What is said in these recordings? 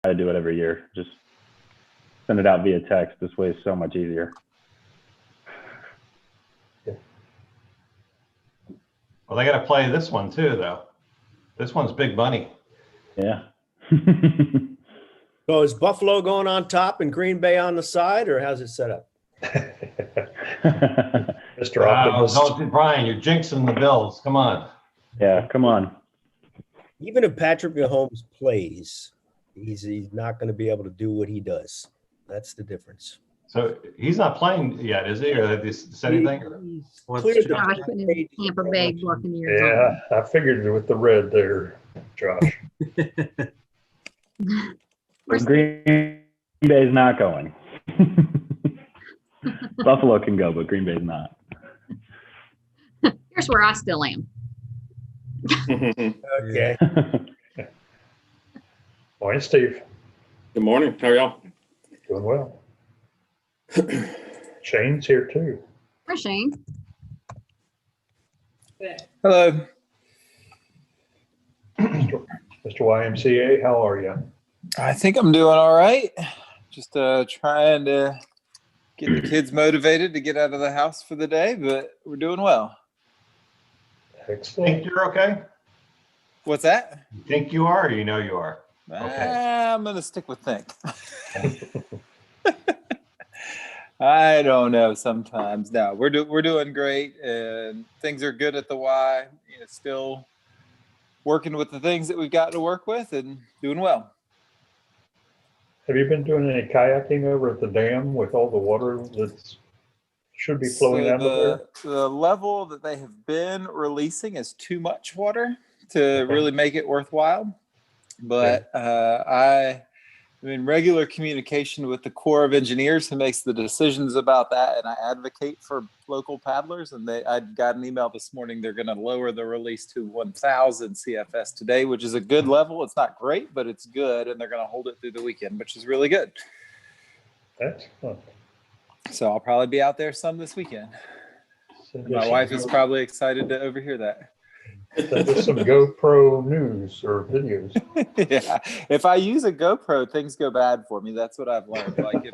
to do it every year. Just send it out via text. This way is so much easier. Well, they got to play this one too, though. This one's big money. Yeah. So is Buffalo going on top and Green Bay on the side, or how's it set up? Mr. Optimist. Brian, you're jinxing the Bills. Come on. Yeah, come on. Even if Patrick Mahomes plays, he's not going to be able to do what he does. That's the difference. So he's not playing yet, is he? Or have they said anything? Cleared the Josh in his Tampa Bay Buccaneers. Yeah, I figured it with the red there, Josh. Green Bay's not going. Buffalo can go, but Green Bay's not. Here's where I still am. Okay. Morning, Steve. Good morning. How are y'all? Doing well. Shane's here too. Hi, Shane. Hello. Mr. YMCA, how are you? I think I'm doing all right. Just trying to get the kids motivated to get out of the house for the day, but we're doing well. Excellent. Think you're okay? What's that? You think you are, or you know you are? Okay. I'm gonna stick with think. I don't know. Sometimes no, we're doing great, and things are good at the Y. You know, still working with the things that we've got to work with, and doing well. Have you been doing any kayaking over at the dam with all the water that should be flowing out of there? The level that they have been releasing is too much water to really make it worthwhile. But I'm in regular communication with the Corps of Engineers who makes the decisions about that, and I advocate for local paddlers. And I got an email this morning. They're going to lower the release to 1,000 CFS today, which is a good level. It's not great, but it's good, and they're going to hold it through the weekend, which is really good. Excellent. So I'll probably be out there some this weekend. My wife is probably excited to overhear that. Send us some GoPro news or videos. Yeah, if I use a GoPro, things go bad for me. That's what I've learned. Like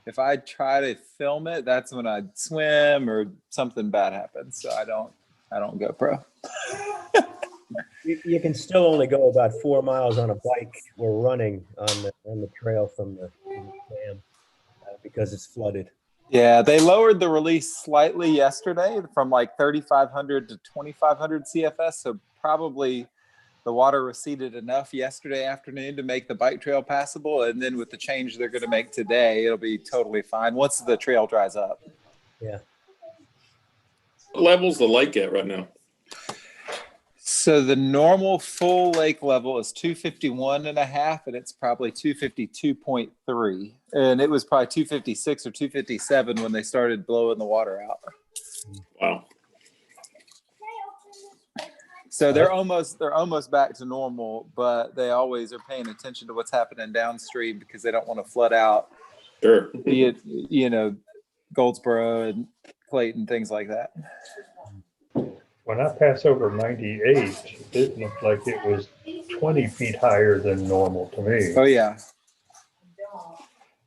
if I try to film it, that's when I swim or something bad happens. So I don't GoPro. You can still only go about 4 miles on a bike or running on the trail from the dam because it's flooded. Yeah, they lowered the release slightly yesterday from like 3,500 to 2,500 CFS. So probably the water receded enough yesterday afternoon to make the bike trail passable. And then with the change they're going to make today, it'll be totally fine once the trail dries up. Yeah. What level's the lake at right now? So the normal full lake level is 251.5, and it's probably 252.3. And it was probably 256 or 257 when they started blowing the water out. Wow. So they're almost back to normal, but they always are paying attention to what's happening downstream because they don't want to flood out. Sure. Be it, Goldsboro and Clayton, things like that. When I pass over 98, it looked like it was 20 feet higher than normal to me. Oh yeah.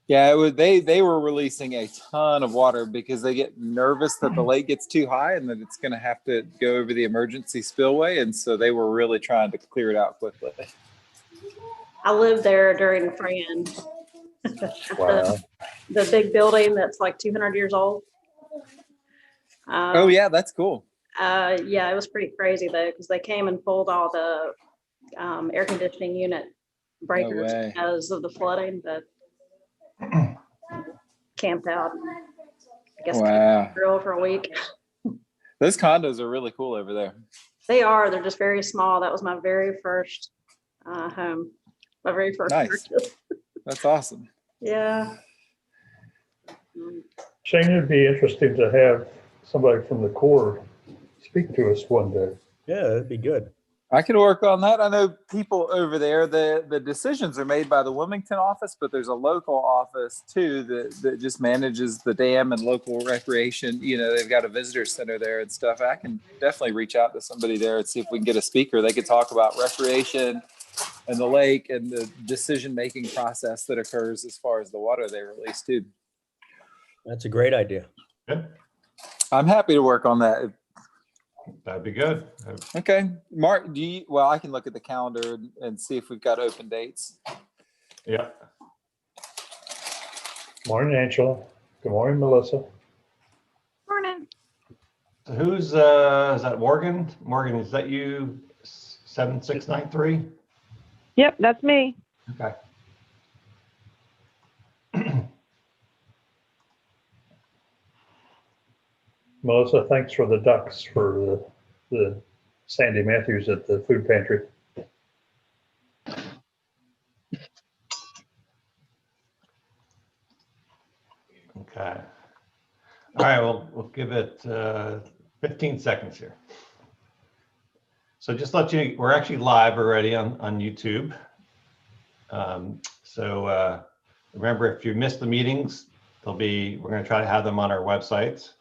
Yeah, it was, they were releasing a ton of water because they get nervous that the lake gets too high and that it's going to have to go over the emergency spillway, and so they were really trying to clear it out quickly. I lived there during Fran. Wow. The big building that's like 200 years old. Oh yeah, that's cool. Yeah, it was pretty crazy though, because they came and pulled all the air conditioning unit breakers because of the flooding, but camped out. I guess grill for a week. Those condos are really cool over there. They are. They're just very small. That was my very first home. My very first purchase. That's awesome. Yeah. Shane, it'd be interesting to have somebody from the Corps speak to us one day. Yeah, that'd be good. I could work on that. I know people over there, the decisions are made by the Wilmington office, but there's a local office too that just manages the dam and local recreation. They've got a visitor center there and stuff. I can definitely reach out to somebody there and see if we can get a speaker. They could talk about recreation, the lake and the decision-making process that occurs as far as the water they release too. That's a great idea. Good. I'm happy to work on that. That'd be good. Okay, Mark, well, I can look at the calendar and see if we've got open dates. Yeah. Morning, Angela. Good morning, Melissa. Morning. So who's, is that Morgan? Morgan, is that you? 7693? Yep, that's me. Okay. Melissa, thanks for the ducks for the Sandy Matthews at the food pantry. Okay. All right, well, we'll give it 15 seconds here. So just let you, we're actually live already on YouTube. Remember, if you missed the meetings, we're going to try to have them on our websites.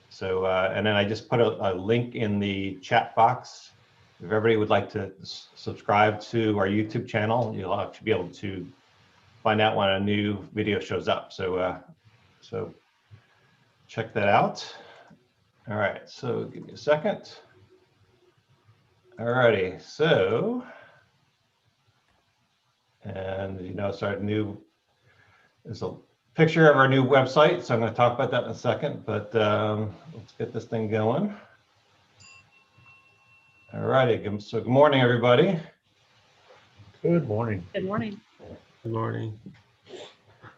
So, and then I just put a link in the chat box. If everybody would like to subscribe to our YouTube channel, you'll actually be able to find out when a new video shows up. So check that out. All right, so give me a second. All righty, so, and you know, there's a picture of our new website, so I'm going to talk about that in a second, but let's get this thing going. All righty, so good morning, everybody. Good morning. Good morning. Good morning.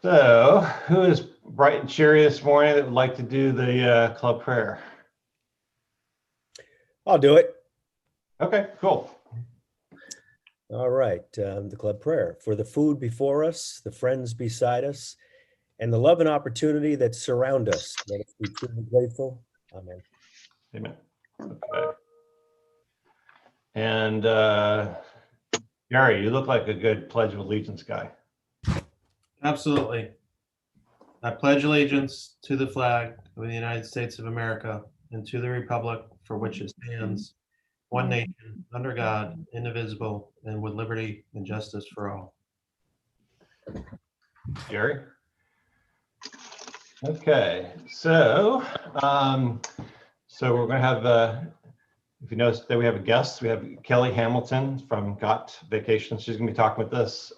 So, who is bright and cheery this morning that would like to do the club prayer? I'll do it. Okay, cool. All right, the club prayer. For the food before us, the friends beside us, and the love and opportunity that surround us, let us be truly grateful. Amen. Amen. Okay. And Gary, you look like a good Pledge of Allegiance guy. Absolutely. I pledge allegiance to the flag of the United States of America and to the republic for which it stands, one nation, under God, indivisible, and with liberty and justice for all. Gary? Okay, so we're going to have, if you notice that we have a guest, we have Kelly Hamilton from Got Vacations. She's going to be talking with us.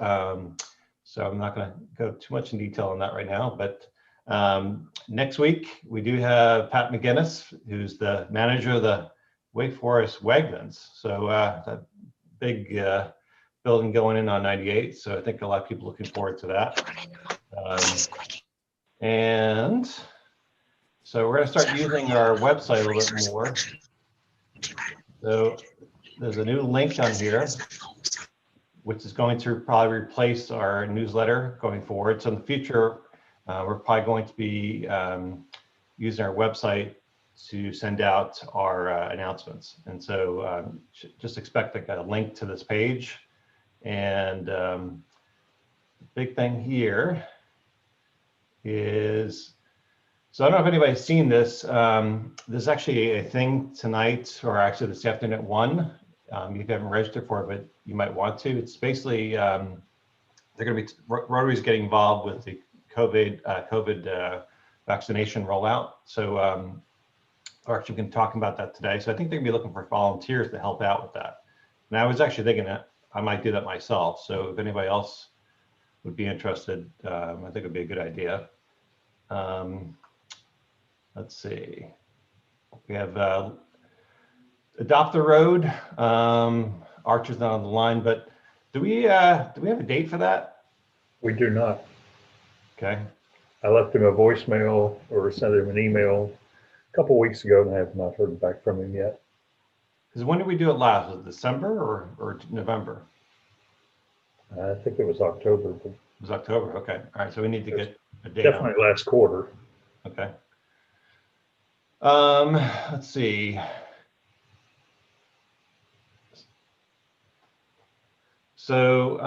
So I'm not going to go too much in detail on that right now, but next week we do have Pat McGinnis, who's the manager of the Wake Forest Wegmans. So that big building going in on 98. So I think a lot of people looking forward to that. And so we're going to start using our website a little bit more. So there's a new link on here, which is going to probably replace our newsletter going forward. So in the future, we're probably going to be using our website to send out our announcements. And so just expect like a link to this page. And the big thing here is, so I don't know if anybody's seen this. There's actually a thing tonight, or actually this afternoon at 1. If you haven't registered for it, but you might want to. It's basically, they're going to be, Rotary is getting involved with the COVID vaccination rollout. So we're actually going to talk about that today. So I think they're going to be looking for volunteers to help out with that. And I was actually thinking that I might do that myself. So if anybody else would be interested, I think it'd be a good idea. Let's see. We have Adopt the Road. Archer's not on the line, but do we have a date for that? We do not. Okay. I left him a voicemail or sent him an email a couple weeks ago and I have not heard back from him yet. Because when did we do it last? Was it December or November? I think it was October. But it was October. Okay. All right. So we need to get a date. Definitely last quarter. Okay. Let's see. So,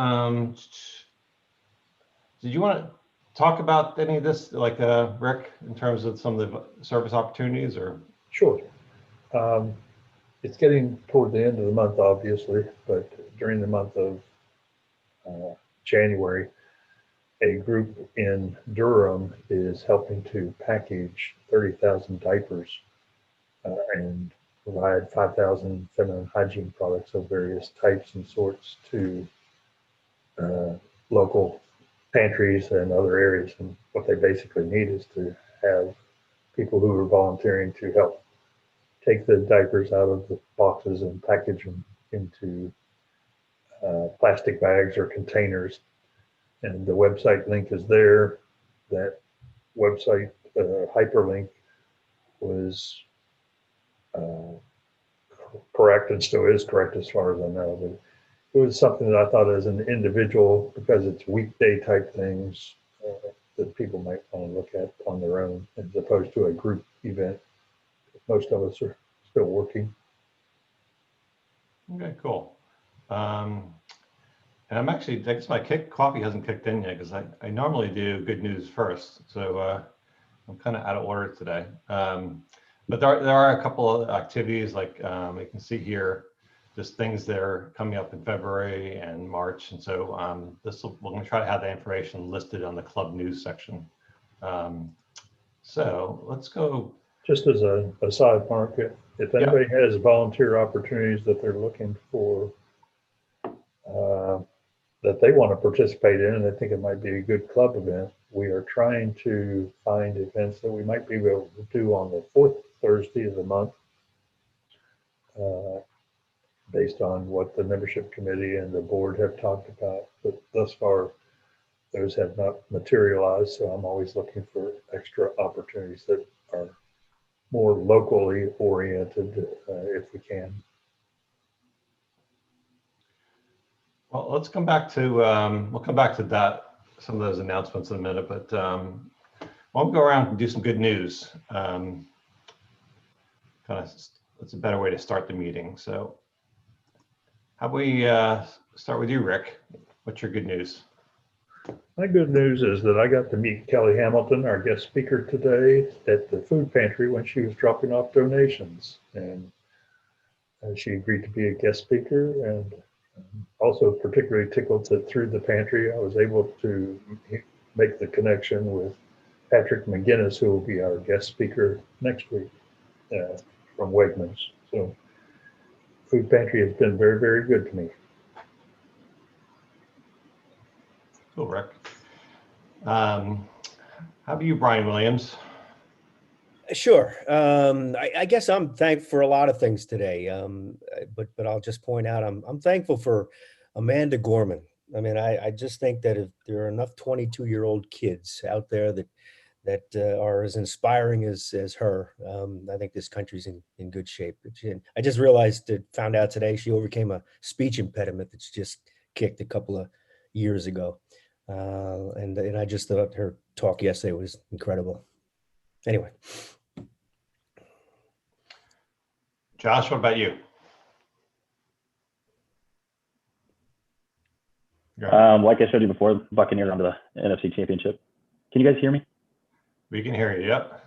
did you want to talk about any of this, like Rick, in terms of some of the service opportunities, or? Sure. It's getting toward the end of the month, obviously, but during the month of January, a group in Durham is helping to package 30,000 diapers and provide 5,000 feminine hygiene products of various types and sorts to local pantries and other areas. And what they basically need is to have people who are volunteering to help take the diapers out of the boxes and package them into plastic bags or containers. And the website link is there. That website hyperlink was correct and still is correct as far as I know. But it was something that I thought as an individual, because it's weekday type things that people might want to look at on their own, as opposed to a group event. Most of us are still working. Okay, cool. And I'm actually, I guess my coffee hasn't kicked in yet because I normally do good news first. So I'm kind of out of order today. But there are a couple of activities like you can see here, just things that are coming up in February and March. And so we're going to try to have that information listed on the club news section. So let's go. Just as a side market, if anybody has volunteer opportunities that they're looking for, that they want to participate in, and they think it might be a good club event, we are trying to find events that we might be able to do on the 4th Thursday of the month, based on what the membership committee and the board have talked about. But thus far, those have not materialized. So I'm always looking for extra opportunities that are more locally oriented, if we can. Well, let's come back to, we'll come back to that, some of those announcements in a minute, but we'll go around and do some good news. Kind of, that's a better way to start the meeting. So how about we start with you, Rick? What's your good news? My good news is that I got to meet Kelly Hamilton, our guest speaker today, at the food pantry when she was dropping off donations. And she agreed to be a guest speaker, and also particularly tickled that through the pantry, I was able to make the connection with Patrick McGinnis, who will be our guest speaker next week from Wegmans. So food pantry has been very, very good to me. Cool, Rick. How about you, Brian Williams? Sure. I guess I'm thankful for a lot of things today, but I'll just point out I'm thankful for Amanda Gorman. I mean, I just think that if there are enough 22-year-old kids out there that are as inspiring as her, I think this country's in good shape. I just found out today she overcame a speech impediment that's just kicked a couple of years ago. And I just thought her talk yesterday was incredible. Anyway. Josh, what about you? Like I showed you before, Buccaneers onto the NFC Championship. Can you guys hear me? We can hear you. Yep.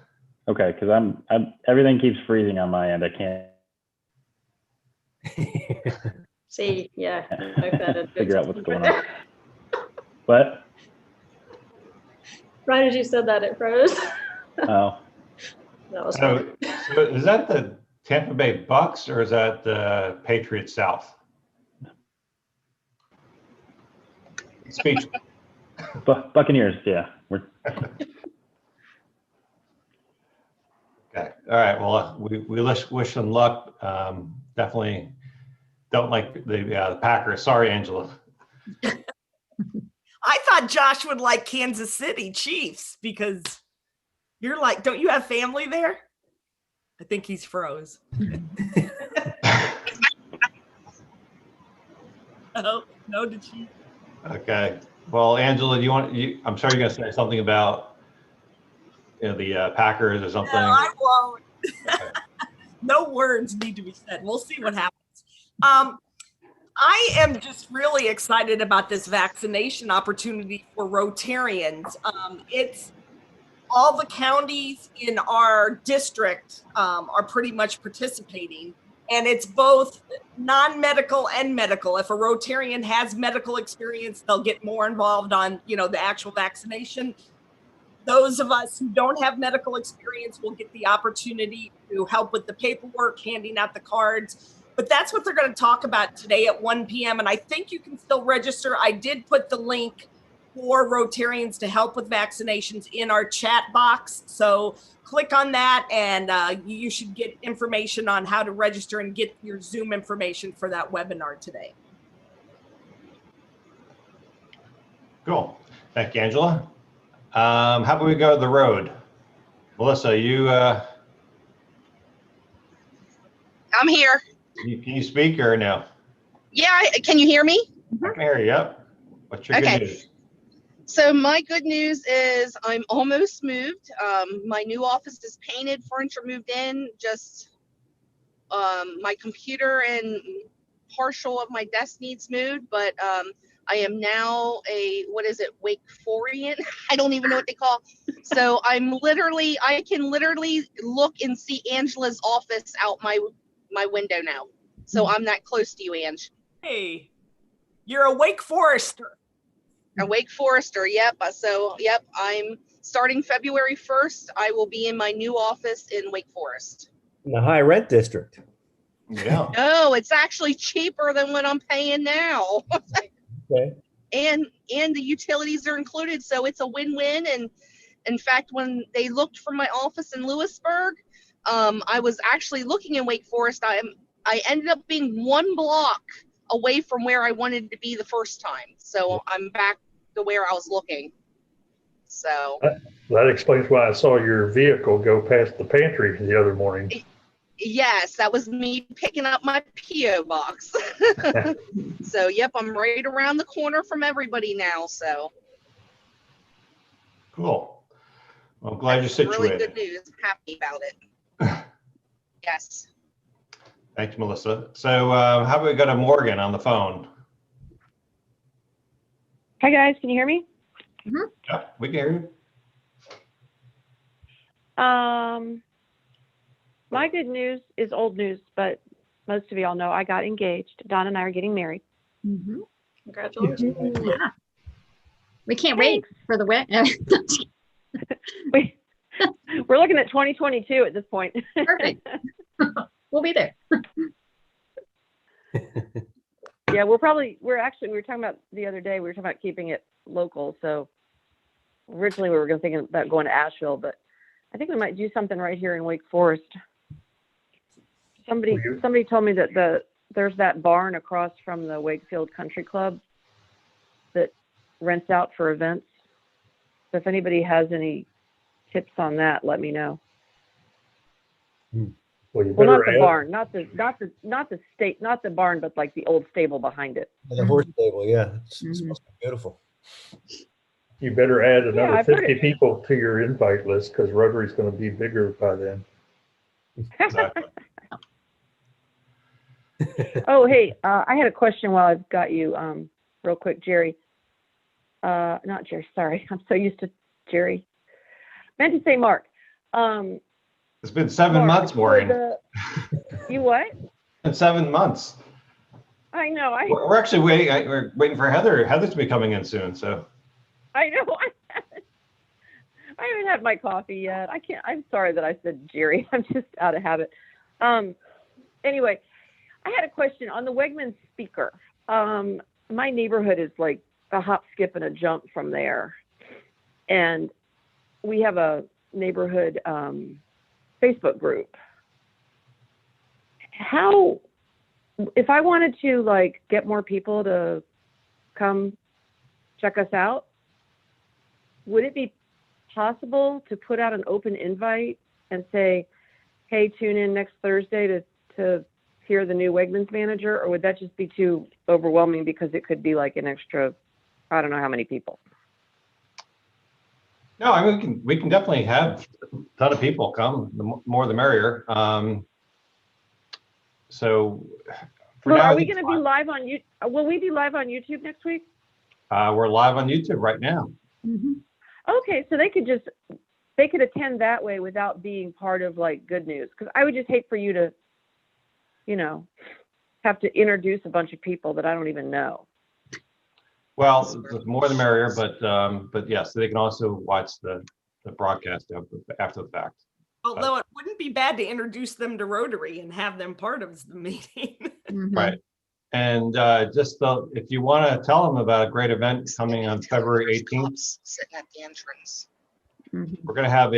Okay, because I'm everything keeps freezing on my end. I can't See, yeah. figure out what's going on. What? Right as you said that, it froze. Oh. That was so is that the Tampa Bay Bucks or is that the Patriots South? Speech. Buccaneers, yeah. Okay. All right. Well, we wish them luck. Definitely don't like the Packers. Sorry, Angela. I thought Josh would like Kansas City Chiefs because you're like, don't you have family there? I think he's froze. Oh, no, did she? Okay. Well, Angela, I'm sure you're going to say something about the Packers or something. No, I won't. Okay. No words need to be said. We'll see what happens. I am just really excited about this vaccination opportunity for Rotarians. It's all the counties in our district are pretty much participating. And it's both non-medical and medical. If a Rotarian has medical experience, they'll get more involved on, the actual vaccination. Those of us who don't have medical experience will get the opportunity to help with the paperwork, handing out the cards. But that's what they're going to talk about today at 1 p.m. And I think you can still register. I did put the link for Rotarians to help with vaccinations in our chat box. So click on that and you should get information on how to register and get your Zoom information for that webinar today. Cool. Thank you, Angela. How about we go to the road? Melissa, you I'm here. can you speak or no? Yeah, can you hear me? I can hear you. Yep. What's your good news? So my good news is I'm almost moved. My new office is painted, furniture moved in, just my computer and partial of my desk needs moved, but I am now a, Wakeforian? I don't even know what they call. So I can literally look and see Angela's office out my window now. So I'm that close to you, Ange. Hey, you're a Wake Forester. A Wake Forester, yep. So, yep, I'm starting February 1st. I will be in my new office in Wake Forest. In the high rent district. Yeah. No, it's actually cheaper than what I'm paying now. Okay. And the utilities are included, so it's a win-win. And in fact, when they looked for my office in Lewisburg, I was actually looking in Wake Forest. I ended up being 1 block away from where I wanted to be the first time. So I'm back to where I was looking. So that explains why I saw your vehicle go past the pantry the other morning. yes, that was me picking up my P.O. box. So yep, I'm right around the corner from everybody now. So Cool. Well, I'm glad you're situated. Really good news. I'm happy about it. Yes. Thanks, Melissa. So how about we go to Morgan on the phone? Hi guys, can you hear me? Yeah, we can hear you. My good news is old news, but most of y'all know I got engaged. Don and I are getting married. Congratulations. Yeah. We can't wait for the wedding. We're looking at 2022 at this point. Perfect. We'll be there. Yeah, we were talking about the other day, we were talking about keeping it local. So originally we were thinking about going to Asheville, but I think we might do something right here in Wake Forest. Somebody told me that there's that barn across from the Wakefield Country Club that rents out for events. So if anybody has any tips on that, let me know. Well, Not the barn, not the barn, but like the old stable behind it. The horse stable, yeah. It's supposed to be beautiful. You better add another I've heard 50 it. people to your invite list because Rotary's going to be bigger by then. Exactly. Oh, hey, I had a question while I've got you, real quick, Jerry. Not Jerry, sorry. I'm so used to Jerry. Meant to say Mark. It's been 7 months, Maureen. You what? It's been 7 months. I know. We're actually waiting. We're waiting for Heather. Heather's to be coming in soon. So. I know. I haven't had my coffee yet. I'm sorry that I said Jerry. I'm just out of habit. Anyway, I had a question on the Wegmans speaker. My neighborhood is like a hop, skip, and a jump from there. And we have a neighborhood Facebook group. If I wanted to like get more people to come check us out, would it be possible to put out an open invite and say, hey, tune in next Thursday to hear the new Wegmans manager? Or would that just be too overwhelming because it could be like an extra, I don't know how many people? No, I mean, we can definitely have a ton of people come. The more the merrier. So for now, are we going to be live on you? Will we be live on YouTube next week? We're live on YouTube right now. Okay, so they could attend that way without being part of like Good News, because I would just hate for you to have to introduce a bunch of people that I don't even know. Well, the more the merrier, but yes, they can also watch the broadcast after the fact. Although it wouldn't be bad to introduce them to Rotary and have them part of the meeting. Right. And if you want to tell them about a great event coming on February 18th, Sitting at the entrance. we're going to have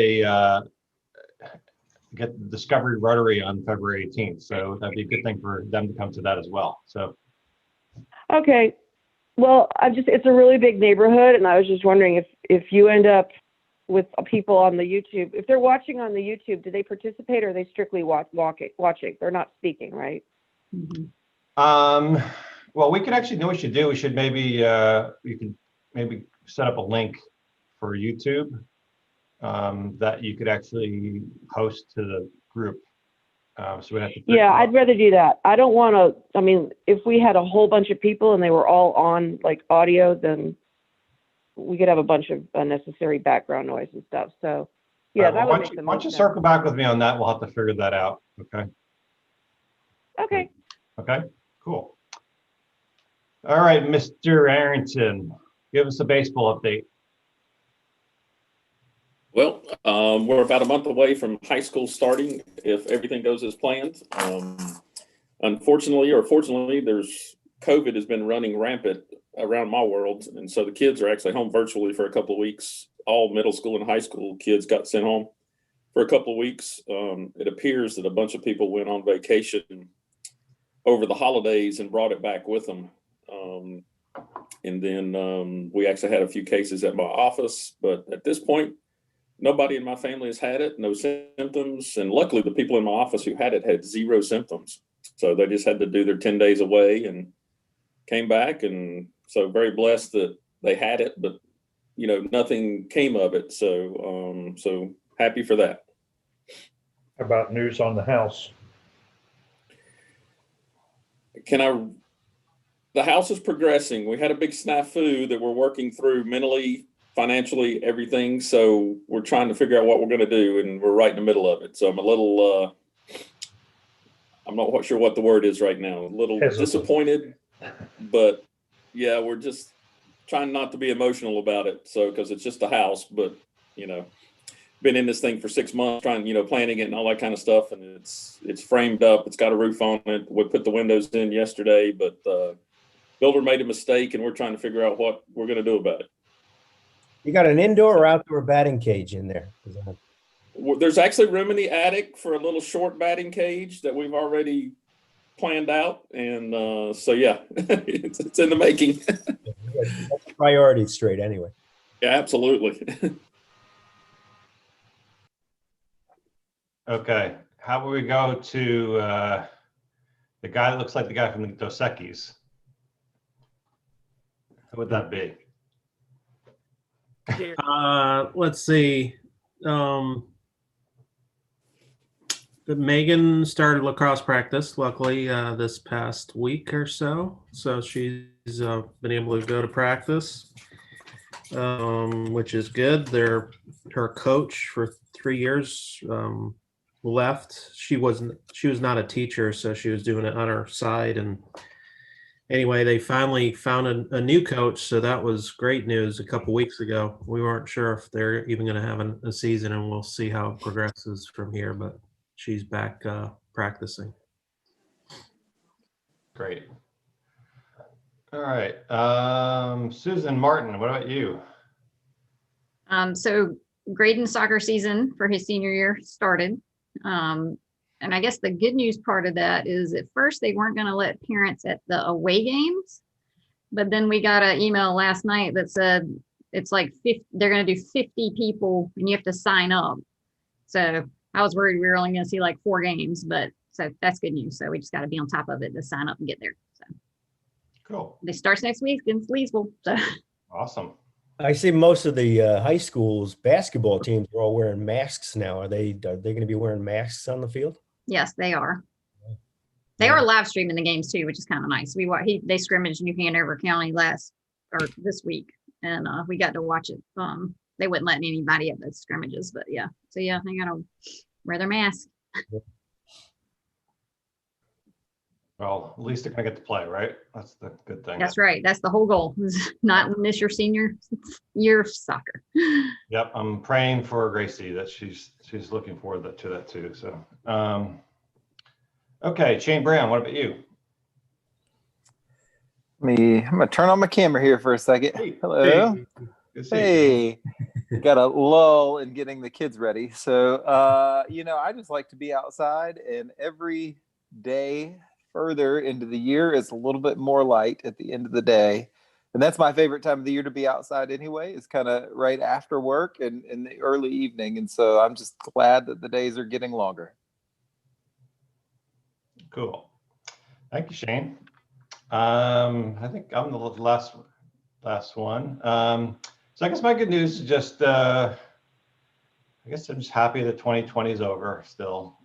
get the Discovery Rotary on February 18th. So that'd be a good thing for them to come to that as well. So. Okay. Well, it's a really big neighborhood, and I was just wondering if you end up with people on the YouTube, if they're watching on the YouTube, do they participate or are they strictly watching? They're not speaking, right? Well, we could actually know what we should do. We should maybe, you can maybe set up a link for YouTube that you could actually post to the group. So we have to. Yeah, I'd rather do that. I don't want to, if we had a whole bunch of people and they were all on like audio, then we could have a bunch of unnecessary background noise and stuff. So yeah, that would make the most sense. Why don't you circle back with me on that? We'll have to figure that out. Okay. Okay. Okay, cool. All right, Mr. Arrington, give us a baseball update. Well, we're about a month away from high school starting if everything goes as planned. Unfortunately or fortunately, COVID has been running rampant around my world. And so the kids are actually home virtually for a couple of weeks. All middle school and high school kids got sent home for a couple of weeks. It appears that a bunch of people went on vacation over the holidays and brought it back with them. And then we actually had a few cases at my office, but at this point, nobody in my family has had it, no symptoms. And luckily the people in my office who had it had 0 symptoms. So they just had to do their 10 days away and came back. And so very blessed that they had it, but nothing came of it. So, so happy for that. How about news on the house? The house is progressing. We had a big snafu that we're working through mentally, financially, everything. So we're trying to figure out what we're going to do, and we're right in the middle of it. So I'm a little, I'm not quite sure what the word is right now. A little disappointed, but yeah, we're just trying not to be emotional about it. So, because it's just a house, but been in this thing for 6 months, trying, planning it and all that kind of stuff. And it's framed up. It's got a roof on it. We put the windows in yesterday, but builder made a mistake, and we're trying to figure out what we're going to do about it. You got an indoor or outdoor batting cage in there? There's actually room in the attic for a little short batting cage that we've already planned out. And so, yeah, it's in the making. Priorities straight anyway. Yeah, absolutely. Okay, how about we go to the guy that looks like the guy from the Dos Equis? Who would that be? Let's see. Megan started lacrosse practice, luckily, this past week or so. So she's been able to go to practice, which is good. Her coach for 3 years left. She was not a teacher, so she was doing it on her side. And anyway, they finally found a new coach, so that was great news a couple weeks ago. We weren't sure if they're even going to have a season, and we'll see how it progresses from here, but she's back practicing. Great. All right, Susan Martin, what about you? So Graydon's soccer season for his senior year started. And I guess the good news part of that is at first they weren't going to let parents at the away games, but then we got an email last night that said it's like 50, they're going to do 50 people and you have to sign up. So I was worried we were only going to see like 4 games, but so that's good news. So we just got to be on top of it to sign up and get there. So cool. They starts next week against Leesville. So awesome. I see most of the high schools basketball teams are all wearing masks now. Are they going to be wearing masks on the field? Yes, they are. They are live streaming the games too, which is kind of nice. They scrimmaged New Hanover County this week, and we got to watch it. They wouldn't let anybody at the scrimmages, but yeah. So yeah, they gotta wear their mask. Well, at least they're gonna get to play, right? That's the good thing. That's right. That's the whole goal, is not miss your senior year of soccer. Yep, I'm praying for Gracie that she's looking forward to that too. So, okay, Shane Brown, what about you? I'm gonna turn on my camera here for a second. Hey, Hello. hey, good to see you. Hey, got a lull in getting the kids ready. So, I just like to be outside, and every day further into the year is a little bit more light at the end of the day. And that's my favorite time of the year to be outside anyway, is kind of right after work and in the early evening. And so I'm just glad that the days are getting longer. Cool. Thank you, Shane. I think I'm the last one. So I guess my good news is just, I guess I'm just happy that 2020 is over still.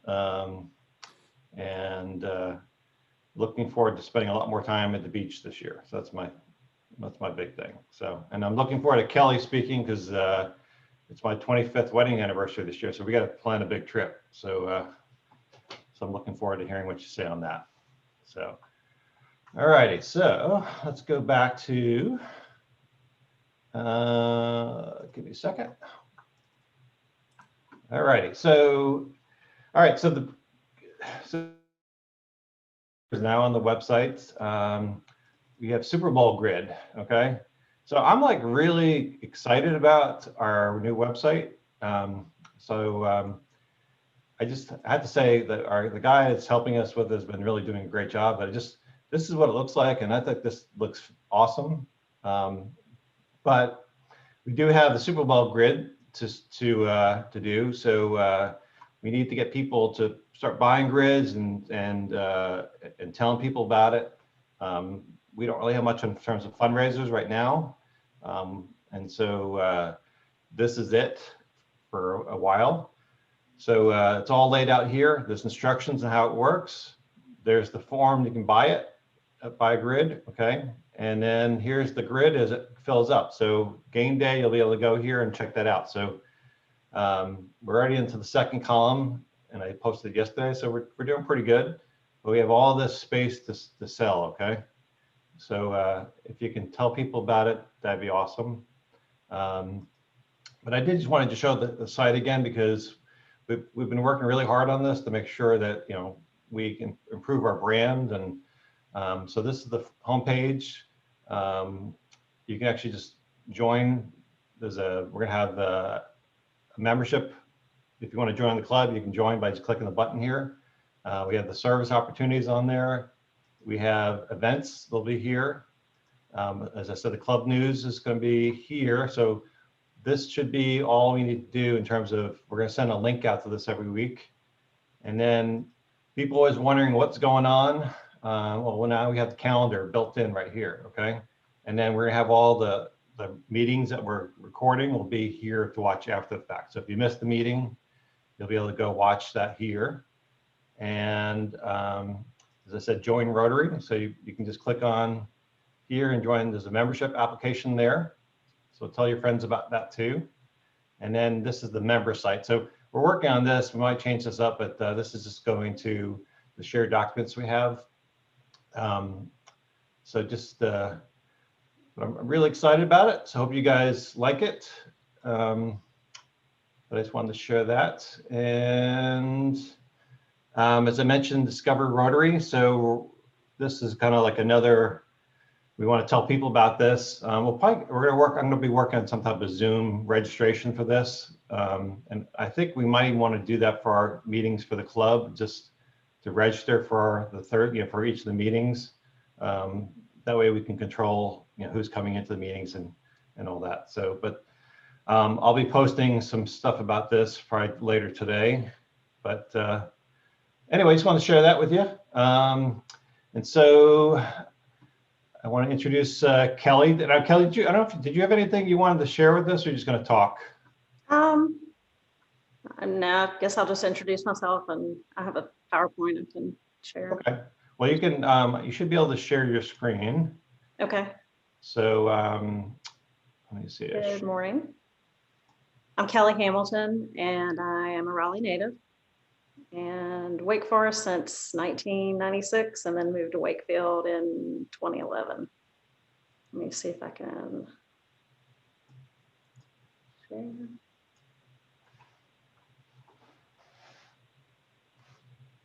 And looking forward to spending a lot more time at the beach this year. So that's my big thing. So, and I'm looking forward to Kelly speaking, because it's my 25th wedding anniversary this year. So we got to plan a big trip. So, so I'm looking forward to hearing what you say on that. So, all righty. So let's go back to, give me a second. All righty. So, all right. So is now on the website. We have Super Bowl grid. Okay. So I'm like really excited about our new website. I just had to say that the guy that's helping us with has been really doing a great job. But this is what it looks like, and I think this looks awesome. But we do have the Super Bowl grid to do. So we need to get people to start buying grids and telling people about it. We don't really have much in terms of fundraisers right now, and so this is it for a while. So it's all laid out here. There's instructions on how it works. There's the form, you can buy it, buy a grid, okay? And then here's the grid as it fills up. So game day, you'll be able to go here and check that out. So we're already into the second column, and I posted it yesterday, so we're doing pretty good. But we have all this space to sell, okay? So if you can tell people about it, that'd be awesome. But I did just wanted to show the site again, because we've been working really hard on this to make sure that we can improve our brand. And so this is the homepage. You can actually just join. We're gonna have a membership. If you want to join the club, you can join by just clicking the button here. We have the service opportunities on there. We have events, they'll be here. As I said, the club news is going to be here. So this should be all we need to do in terms of, we're going to send a link out to this every week. And then people always wondering what's going on. Well, now we have the calendar built in right here, okay? And then we're going to have all the meetings that we're recording will be here to watch after the fact. So if you missed the meeting, you'll be able to go watch that here. And as I said, join Rotary. So you can just click on here and join. There's a membership application there. So tell your friends about that too. And then this is the member site. So we're working on this. We might change this up, but this is just going to the shared documents we have. So just, I'm really excited about it. So hope you guys like it. But I just wanted to share that. And as I mentioned, Discover Rotary. So this is kind of like another, we want to tell people about this. I'm going to be working on some type of Zoom registration for this. And I think we might even want to do that for our meetings for the club, just to register for the third, for each of the meetings. That way we can control, who's coming into the meetings and all that. So, but I'll be posting some stuff about this probably later today. But anyway, just want to share that with you. And so I want to introduce Kelly. Kelly, did you have anything you wanted to share with us, or are you just going to talk? No, I guess I'll just introduce myself, and I have a PowerPoint I can share. Okay. Well, you can. You should be able to share your screen. Okay. So let me see. Good morning. I'm Kelly Hamilton, and I am a Raleigh native. and Wake Forest since 1996, and then moved to Wakefield in 2011. Let me see if I can share.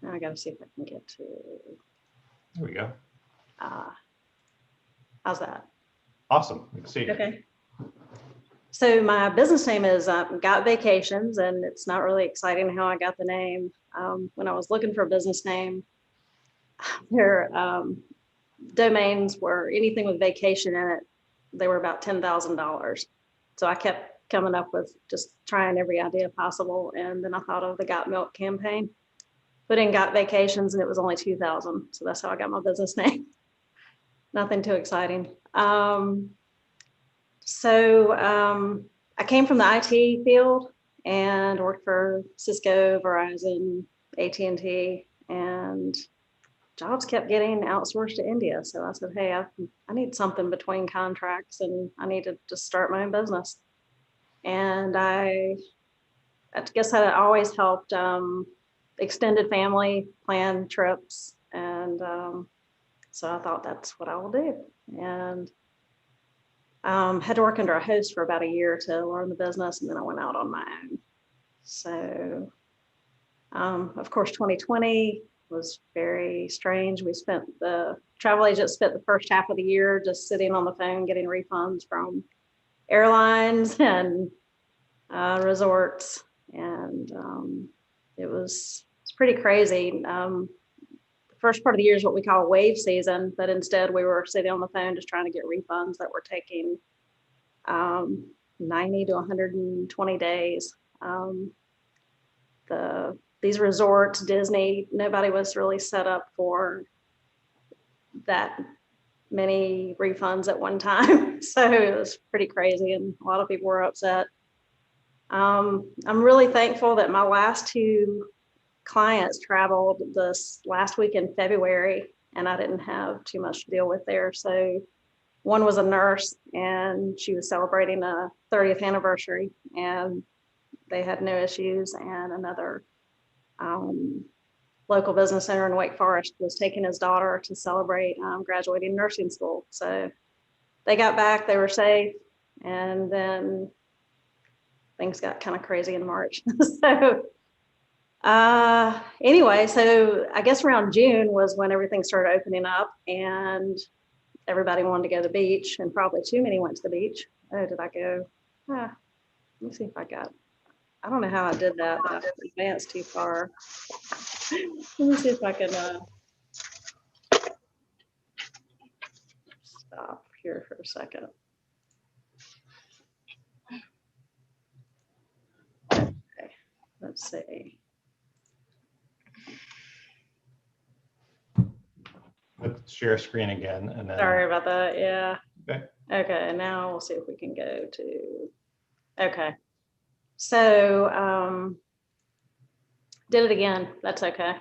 Now I got to see if I can get to. There we go. How's that? Awesome. We can see you. Okay. So my business name is Got Vacations, and it's not really exciting how I got the name. When I was looking for a business name, their domains were anything with vacation in it. They were about $10,000. So I kept coming up with just trying every idea possible. And then I thought of the Got Milk campaign, put in Got Vacations, and it was only 2,000. So that's how I got my business name. Nothing too exciting. I came from the IT field and worked for Cisco, Verizon, AT&T, and jobs kept getting outsourced to India. So I said, hey, I need something between contracts, and I need to just start my own business. And I guess I always helped extended family plan trips. And so I thought that's what I will do. And had to work under a host for about a year to learn the business, and then I went out on my own. So, of course, 2020 was very strange. The travel agent spent the first half of the year just sitting on the phone getting refunds from airlines and resorts, and it's pretty crazy. The first part of the year is what we call wave season, but instead we were sitting on the phone just trying to get refunds that were taking 90 to 120 days. These resorts, Disney, nobody was really set up for that many refunds at one time. So it was pretty crazy, and a lot of people were upset. I'm really thankful that my last two clients traveled this last week in February, and I didn't have too much to deal with there. So one was a nurse, and she was celebrating a 30th anniversary, and they had no issues. And another local business owner in Wake Forest was taking his daughter to celebrate graduating nursing school. So they got back, they were safe, and then things got kind of crazy in March. So anyway, so I guess around June was when everything started opening up, and everybody wanted to go to the beach, and probably too many went to the beach. Oh, did I go? Let me see if I don't know how I did that, but I advanced too far. Let me see if I can stop here for a second. Okay, let's see. Let's share screen again, and then. Sorry about that. Yeah. Okay. Okay. Now we'll see if we can go to. Okay. So did it again. That's okay.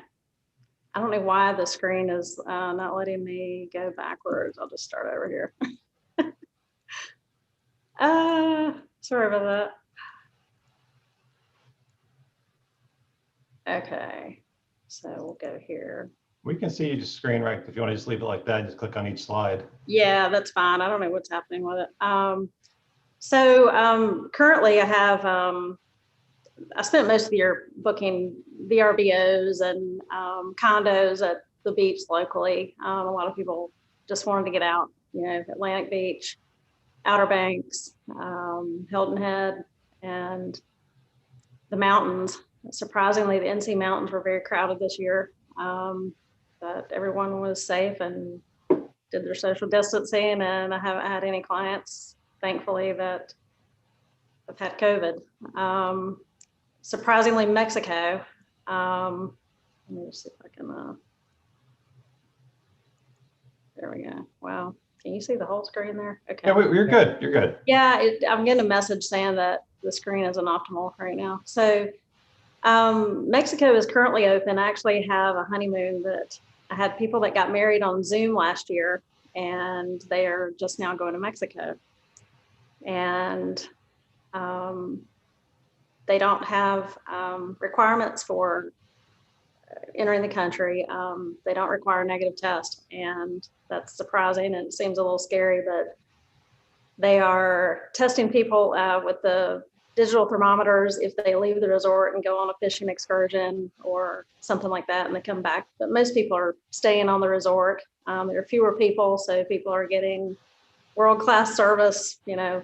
I don't know why the screen is not letting me go backwards. I'll just start over here. Sorry about that. Okay. So we'll go here. We can see your screen, right? If you want to just leave it like that, just click on each slide. Yeah, that's fine. I don't know what's happening with it. Currently I have, I spent most of the year booking VRBOs and condos at the beach locally. A lot of people just wanted to get out, Atlantic Beach, Outer Banks, Hilton Head, and the mountains. Surprisingly, the NC Mountains were very crowded this year. But everyone was safe and did their social distancing, and I haven't had any clients, thankfully, that have had COVID. Surprisingly, Mexico. Let me see if I can. There we go. Wow. Can you see the whole screen there? Okay. Yeah, you're good. You're good. Yeah, I'm getting a message saying that the screen isn't optimal right now. So Mexico is currently open. I actually have a honeymoon that I had people that got married on Zoom last year, and they are just now going to Mexico. And they don't have requirements for entering the country. They don't require a negative test, and that's surprising and it seems a little scary, but they are testing people with the digital thermometers if they leave the resort and go on a fishing excursion or something like that and they come back. But most people are staying on the resort. There are fewer people, so people are getting world-class service, you know,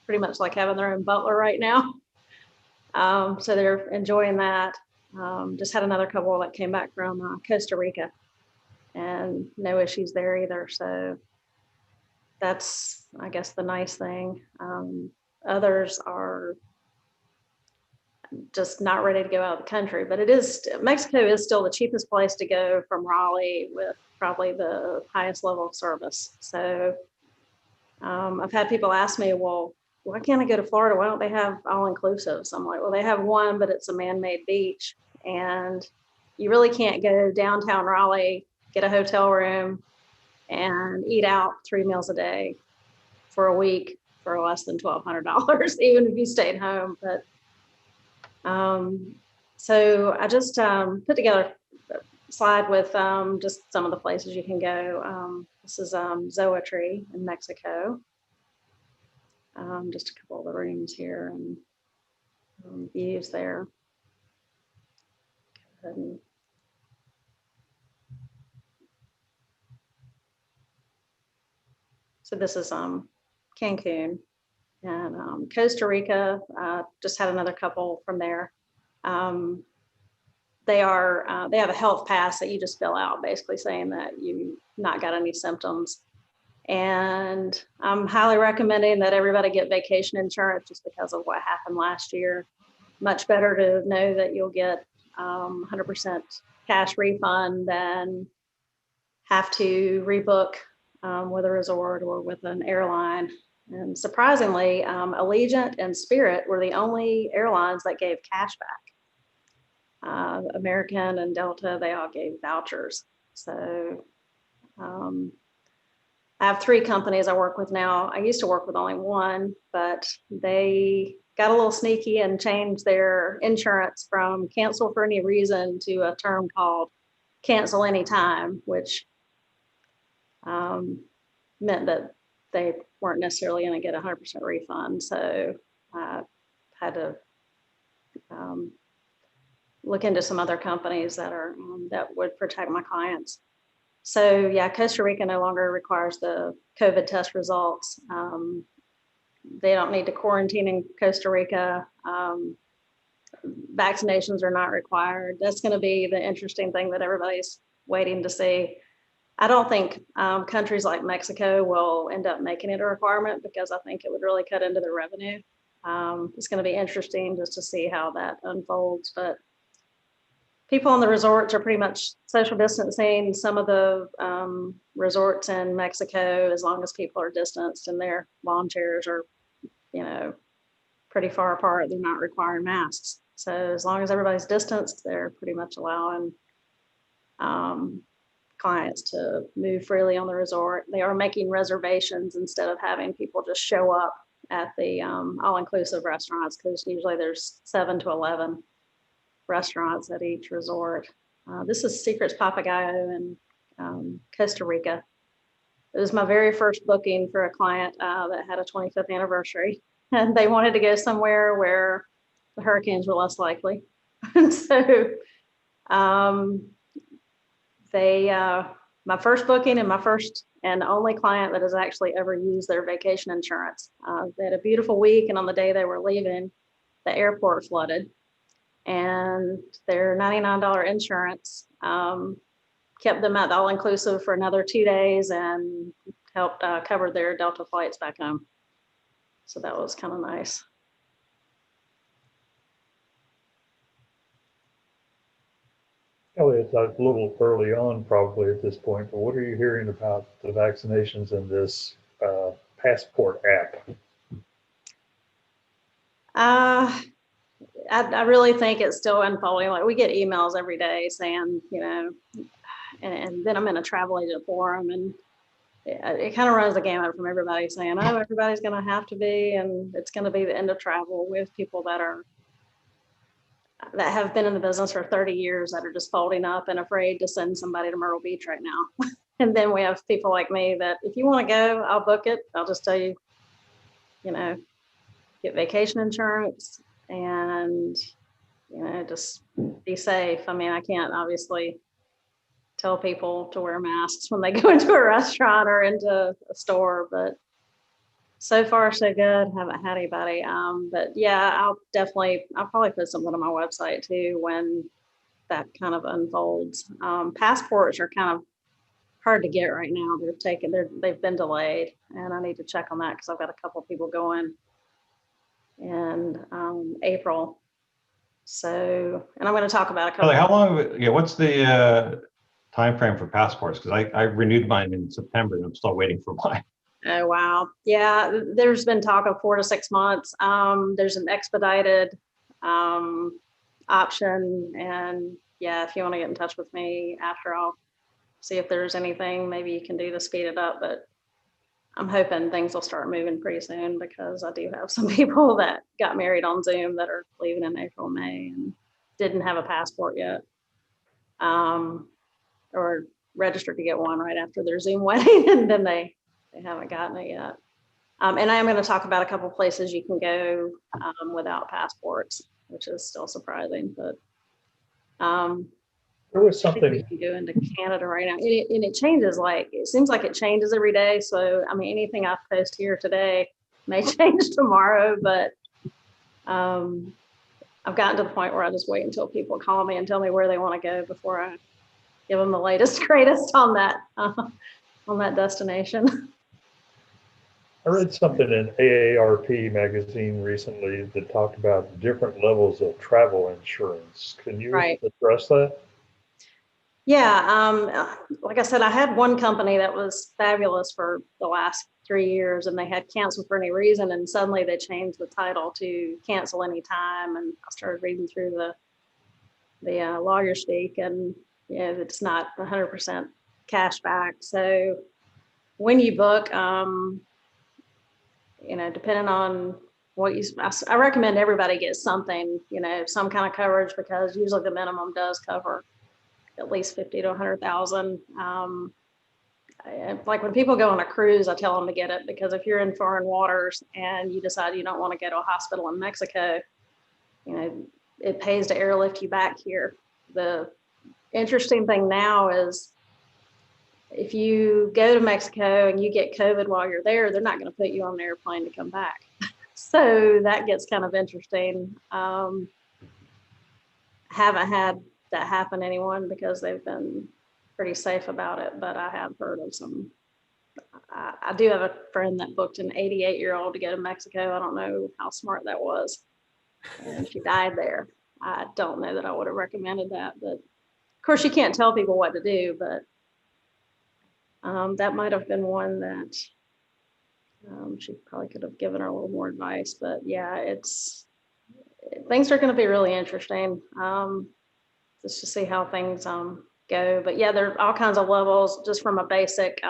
pretty much like having their own butler right now. So they're enjoying that. Just had another couple that came back from Costa Rica and no issues there either. So that's, I guess, the nice thing. Others are just not ready to go out of the country, but Mexico is still the cheapest place to go from Raleigh with probably the highest level of service. So I've had people ask me, well, why can't I go to Florida? Why don't they have all-inclusives? I'm like, well, they have one, but it's a man-made beach. And you really can't go downtown Raleigh, get a hotel room, and eat out 3 meals a day for a week for less than $1,200, even if you stayed home. But so I just put together a slide with just some of the places you can go. This is Rotary in Mexico. Just a couple of the rooms here and views there. So this is Cancun, and Costa Rica. Just had another couple from there. They have a health pass that you just fill out, basically saying that you've not got any symptoms. And I'm highly recommending that everybody get vacation insurance just because of what happened last year. Much better to know that you'll get 100% cash refund than have to rebook with a resort or with an airline. And surprisingly, Allegiant and Spirit were the only airlines that gave cash back. American and Delta, they all gave vouchers. So I have 3 companies I work with now. I used to work with only one, but they got a little sneaky and changed their insurance from cancel for any reason to a term called cancel anytime, which meant that they weren't necessarily going to get 100% refund. So I had to look into some other companies that are that would protect my clients. So yeah, Costa Rica no longer requires the COVID test results. They don't need to quarantine in Costa Rica. Vaccinations are not required. That's going to be the interesting thing that everybody's waiting to see. I don't think countries like Mexico will end up making it a requirement because I think it would really cut into their revenue. It's going to be interesting just to see how that unfolds. But people on the resorts are pretty much social distancing. Some of the resorts in Mexico, as long as people are distanced and their lawn chairs are, you know, pretty far apart, they're not requiring masks. So as long as everybody's distanced, they're pretty much allowing clients to move freely on the resort. They are making reservations instead of having people just show up at the all-inclusive restaurants, because usually there's 7 to 11 restaurants at each resort. This is Secrets Papgayo in Costa Rica. It was my very first booking for a client that had a 25th anniversary, and they wanted to go somewhere where the hurricanes were less likely. So my first booking and my first and only client that has actually ever used their vacation insurance. They had a beautiful week, and on the day they were leaving, the airport flooded. And their $99 insurance kept them at the all-inclusive for another 2 days and helped cover their Delta flights back home. So that was kind of nice. Kelly, it's a little early on probably at this point, but what are you hearing about the vaccinations in this passport app? I really think it's still unfolding. Like, we get emails every day saying, you know, and then I'm in a travel agent forum, and it kind of runs the gamut from everybody saying, oh, everybody's going to have to be, and it's going to be the end of travel, with people that are that have been in the business for 30 years that are just folding up and afraid to send somebody to Myrtle Beach right now. And then we have people like me that if you want to go, I'll book it. I'll just tell you, you know, get vacation insurance and, you know, just be safe. I mean, I can't obviously tell people to wear masks when they go into a restaurant or into a store, but so far so good. Haven't had anybody. But yeah, I'll probably put something on my website too when that kind of unfolds. Passports are kind of hard to get right now. They've been delayed, and I need to check on that because I've got a couple of people going in April. So, and I'm going to talk about a couple. How long? Yeah, what's the time frame for passports? Because I renewed mine in September, and I'm still waiting for mine. Oh wow, yeah. There's been talk of 4 to 6 months. There's an expedited option, and yeah, if you want to get in touch with me after, I'll see if there's anything maybe you can do to speed it up. But I'm hoping things will start moving pretty soon because I do have some people that got married on Zoom that are leaving in April, May, and didn't have a passport yet, or registered to get one right after their Zoom wedding, and then they haven't gotten it yet. And I am going to talk about a couple places you can go without passports, which is still surprising, but there was I think something. we can go into Canada right now, and it changes. It seems like it changes every day. So I mean, anything I post here today may change tomorrow, but I've gotten to the point where I just wait until people call me and tell me where they want to go before I give them the latest, greatest on that destination. I read something in AARP magazine recently that talked about different levels of travel insurance. Can you address that? Yeah, like I said, I had one company that was fabulous for the last 3 years, and they had canceled for any reason, and suddenly they changed the title to cancel anytime. And I started reading through the lawyer speak, and you know, it's not 100% cash back. So when you book, you know, depending on what I recommend everybody get something, you know, some kind of coverage, because usually the minimum does cover at least 50 to 100,000. Like when people go on a cruise, I tell them to get it, because if you're in foreign waters and you decide you don't want to go to a hospital in Mexico, you know, it pays to airlift you back here. The interesting thing now is if you go to Mexico and you get COVID while you're there, they're not going to put you on an airplane to come back. So that gets kind of interesting. Haven't had that happen to anyone because they've been pretty safe about it, but I have heard of some. I do have a friend that booked an 88-year-old to go to Mexico. I don't know how smart that was. And she died there. I don't know that I would have recommended that, but of course you can't tell people what to do, but that might have been one that she probably could have given her a little more advice. But yeah, things are going to be really interesting. Just to see how things go. But yeah, there are all kinds of levels, just from a basic,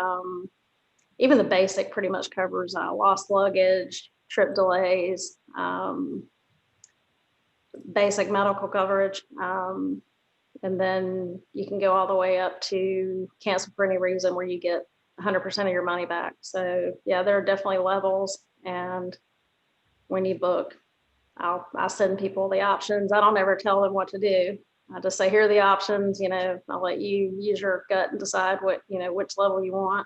even the basic pretty much covers lost luggage, trip delays, basic medical coverage. And then you can go all the way up to cancel for any reason, where you get 100% of your money back. So yeah, there are definitely levels. And when you book, I send people the options. I don't ever tell them what to do. I just say, here are the options, you know, I'll let you use your gut and decide what, you know, which level you want.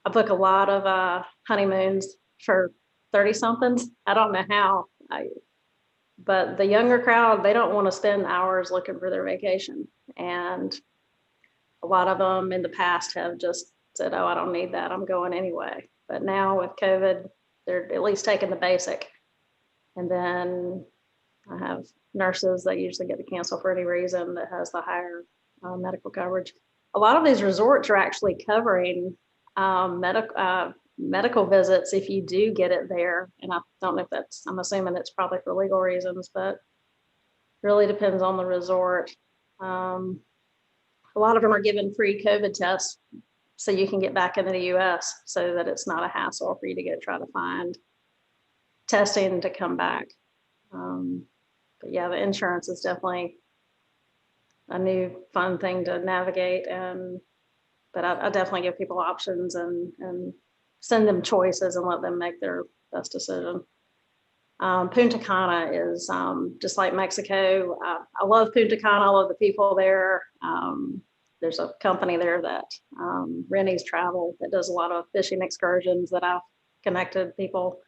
I book a lot of honeymoons for 30 somethings. I don't know how, but the younger crowd, they don't want to spend hours looking for their vacation. And a lot of them in the past have just said, oh, I don't need that, I'm going anyway. But now with COVID, they're at least taking the basic. And then I have nurses that usually get to cancel for any reason that has the higher medical coverage. A lot of these resorts are actually covering medical visits if you do get it there. And I don't know if I'm assuming it's probably for legal reasons, but really depends on the resort. A lot of them are given free COVID tests so you can get back into the US, so that it's not a hassle for you to try to find testing to come back. yeah, the insurance is definitely a new fun thing to navigate. But I definitely give people options and send them choices and let them make their best decision. Punta Cana is just like Mexico. I love Punta Cana. I love the people there. There's a company there that Rennie's Travel that does a lot of fishing excursions that I've connected people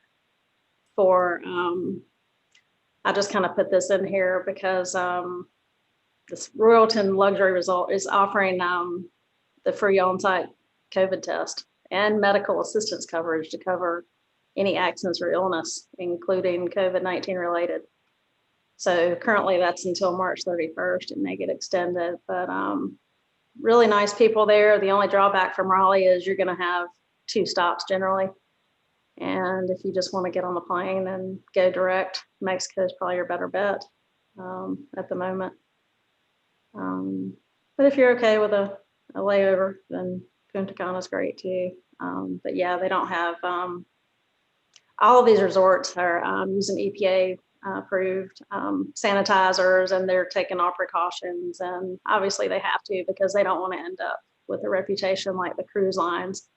for. I just kind of put this in here because this Royalton Luxury Resort is offering the free on-site COVID test and medical assistance coverage to cover any accidents or illness, including COVID-19 related. So currently that's until March 31st. It may get extended, but really nice people there. The only drawback from Raleigh is you're going to have 2 stops generally. And if you just want to get on the plane and go direct, Mexico is probably your better bet at the moment. But if you're okay with a layover, then Punta Cana is great too. But yeah, they don't have, all of these resorts are using EPA approved sanitizers, and they're taking all precautions. And obviously they have to, because they don't want to end up with a reputation like the cruise lines,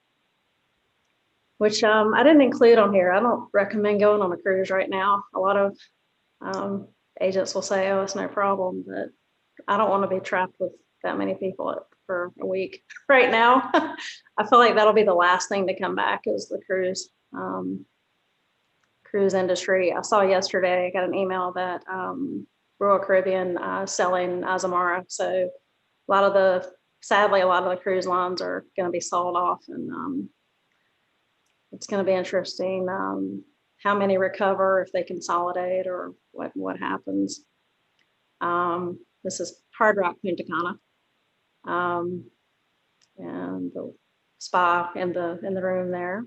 which I didn't include on here. I don't recommend going on a cruise right now. A lot of agents will say, oh, it's no problem, but I don't want to be trapped with that many people for a week right now. I feel like that'll be the last thing to come back is the cruise industry. I saw yesterday, I got an email that Royal Caribbean selling Azamara. So sadly, a lot of the cruise lines are going to be sold off, and it's going to be interesting how many recover, if they consolidate, or what happens. This is Hard Rock Punta Cana, and the spa in the room there,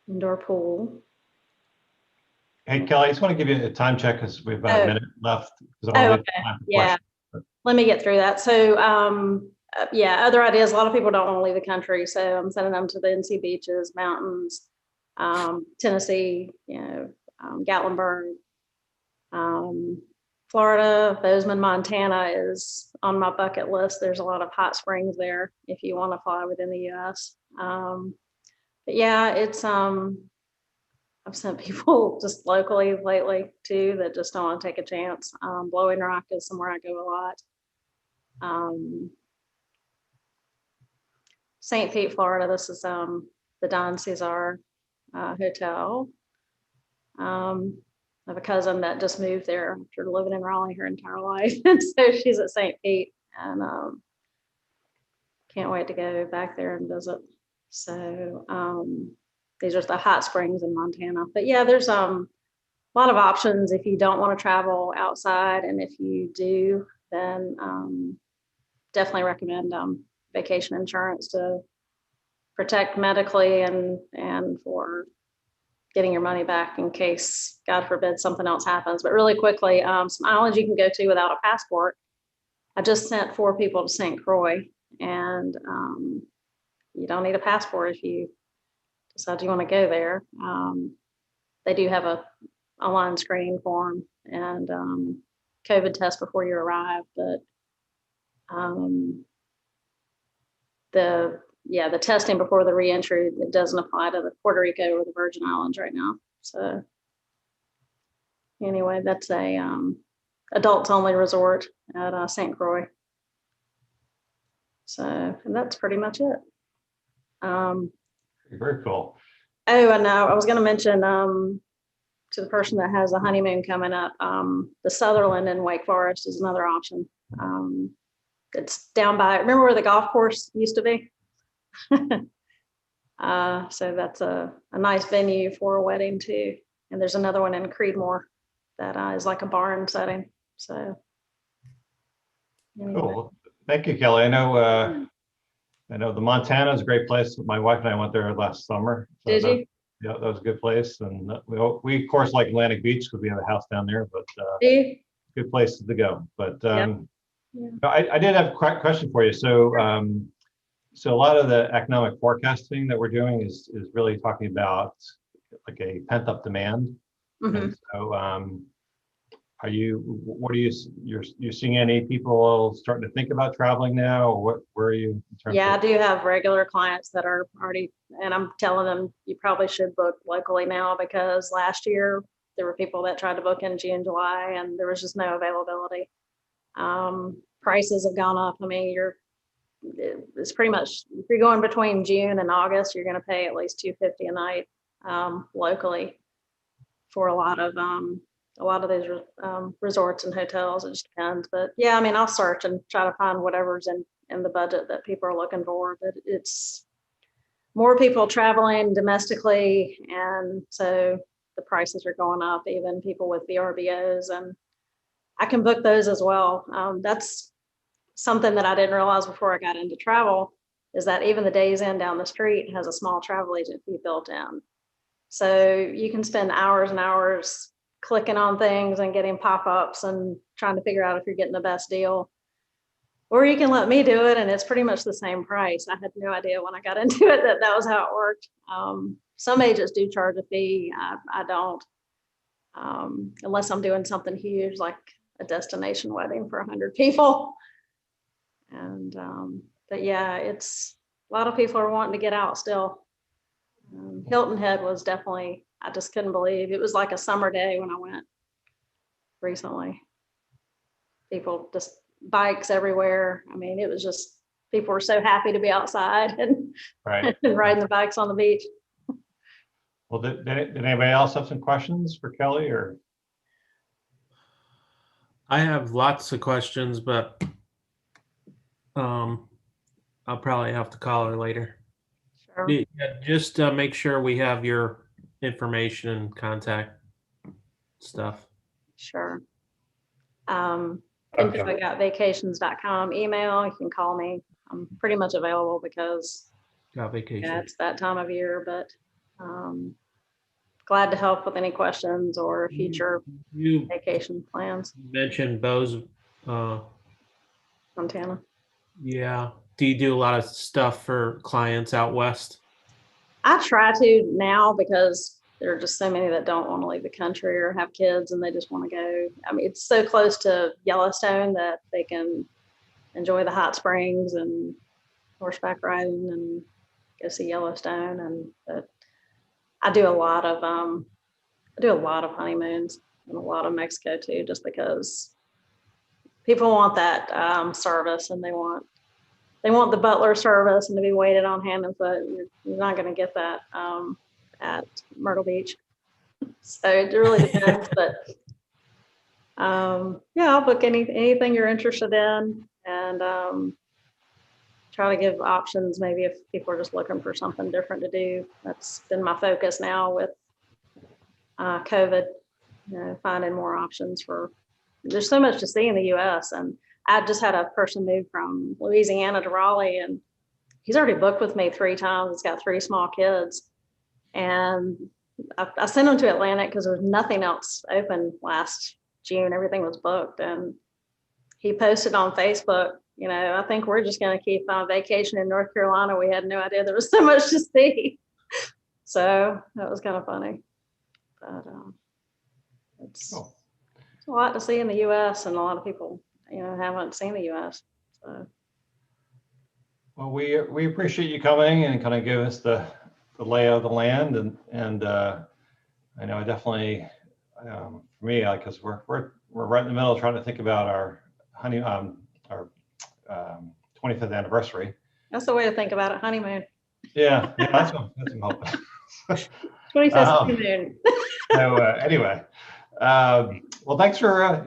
indoor pool. Hey, Kelly, I just want to give you a time check because we have about a minute left. Okay. Yeah. Let me get through that. So, yeah, other ideas. A lot of people don't want to leave the country, so I'm sending them to the NC beaches, mountains, Tennessee, Gatlinburg, Florida, Bozeman, Montana is on my bucket list. There's a lot of hot springs there if you want to fly within the U.S. But yeah, it's I've sent people just locally lately too that just don't want to take a chance. Blowing Rock is somewhere I go a lot. St. Pete, Florida. This is the Don Cesar Hotel. I have a cousin that just moved there after living in Raleigh her entire life, and so she's at St. Pete, and can't wait to go back there and visit. So these are the hot springs in Montana. But yeah, there's a lot of options if you don't want to travel outside, and if you do, then definitely recommend vacation insurance to protect medically and for getting your money back in case, God forbid, something else happens. But really quickly, some islands you can go to without a passport. I just sent 4 people to St. Croix, and you don't need a passport if you decide you want to go there. They do have a online screening form and COVID test before you arrive, but the testing before the reentry, it doesn't apply to the Puerto Rico or the Virgin Islands right now. So anyway, that's a adults only resort at St. Croix. So, and that's pretty much it. Very cool. Oh, and I was going to mention to the person that has a honeymoon coming up, the Sutherland in Wake Forest is another option. It's down by, remember where the golf course used to be? So that's a nice venue for a wedding too. And there's another one in Creedmoor that is like a barn setting. So anyway. Cool. Thank you, Kelly. I know the Montana is a great place. My wife and I went there last summer. So Did you? Yeah, that was a good place. And we of course like Atlantic Beach because we have a house down there, but good places to go. But Yeah. I did have a question for you. So so a lot of the economic forecasting that we're doing is really talking about like a pent up demand. Mm-hmm. And so what are you're seeing any people starting to think about traveling now? Or where are you in terms Yeah, I of? do have regular clients that are already, and I'm telling them you probably should book locally now, because last year there were people that tried to book in June, July, and there was just no availability. Prices have gone up. I mean, it's pretty much, if you're going between June and August, you're going to pay at least $250 a night locally for a lot of these resorts and hotels. It just depends. But yeah, I mean, I'll search and try to find whatever's in the budget that people are looking for. But it's more people traveling domestically, and so the prices are going up, even people with VRBOs, and I can book those as well. That's something that I didn't realize before I got into travel, is that even the Days Inn down the street has a small travel agent fee built in. So you can spend hours and hours clicking on things and getting pop-ups and trying to figure out if you're getting the best deal. Or you can let me do it and it's pretty much the same price. I had no idea when I got into it that was how it worked. Some agents do charge a fee. I don't, unless I'm doing something huge like a destination wedding for 100 people. And but yeah, it's a lot of people are wanting to get out still. Hilton Head was definitely, I just couldn't believe it was like a summer day when I went recently. People just bikes everywhere. I mean, it was just, people were so happy to be outside and, Right. and riding the bikes on the beach. Well, did anybody else have some questions for Kelly, or? I have lots of questions, but I'll probably have to call her later. Sure. Yeah, just make sure we have your information and contact stuff. Sure. info@vacations.com, email, you can call me. I'm pretty much available because Got vacation. yeah, it's that time of year, but glad to help with any questions or future You vacation plans. mentioned Bo's, Montana. yeah. Do you do a lot of stuff for clients out west? I try to now because there are just so many that don't want to leave the country or have kids and they just want to go. I mean, it's so close to Yellowstone that they can enjoy the hot springs and horseback riding and go see Yellowstone. And but I do a lot of honeymoons and a lot of Mexico too, just because people want that service, and they want the butler service and to be waited on hand and foot. You're not going to get that at Myrtle Beach. So it really depends. But yeah, I'll book anything you're interested in, and try to give options. Maybe if people are just looking for something different to do. That's been my focus now with COVID. Finding more options there's so much to see in the U.S. and I just had a person move from Louisiana to Raleigh, and he's already booked with me 3 times. He's got 3 small kids. And I sent him to Atlantic because there was nothing else open last June. Everything was booked. And he posted on Facebook, I think we're just going to keep on vacation in North Carolina. We had no idea there was so much to see. So that was kind of funny. But it's a lot to see in the U.S. and a lot of people haven't seen the U.S. So. Well, we appreciate you coming and kind of give us the lay of the land, and I know I definitely for me, because we're right in the middle trying to think about our 25th anniversary. That's the way to think about it, honeymoon. Yeah, that's what I'm hoping. 25th honeymoon. So anyway. Well, thanks for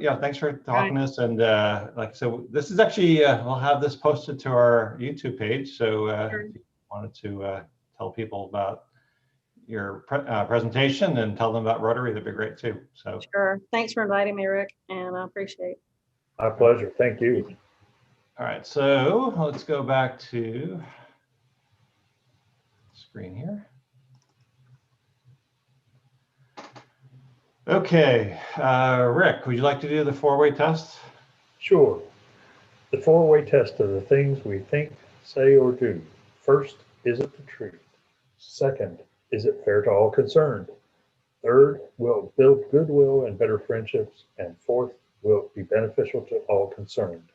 talking to us. And so this is actually, we'll have this posted to our YouTube page. So if you wanted to tell people about your presentation and tell them about Rotary, that'd be great too. So sure. Thanks for inviting me, Rick, and I appreciate it. My pleasure. Thank you. All right, so let's go back to screen here. Okay, Rick, would you like to do the 4-way test? Sure. The 4-way test of the things we think, say, or do. First, is it the truth? Second, is it fair to all concerned? Third, will build goodwill and better friendships. And fourth, will be beneficial to all concerned.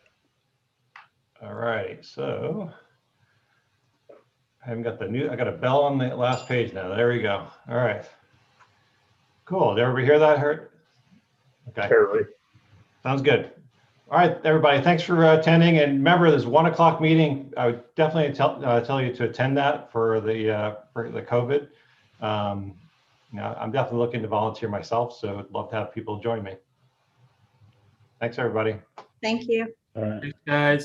All right, so I haven't got I got a bell on the last page now. There we go. All right. Cool. Did everybody hear that? Okay. Fairly. Sounds good. All right, everybody, thanks for attending. And remember, this 1 o'clock meeting, I would definitely tell you to attend that for the COVID. I'm definitely looking to volunteer myself, so I'd love to have people join me. Thanks, everybody. Thank you. All right. Thanks, guys.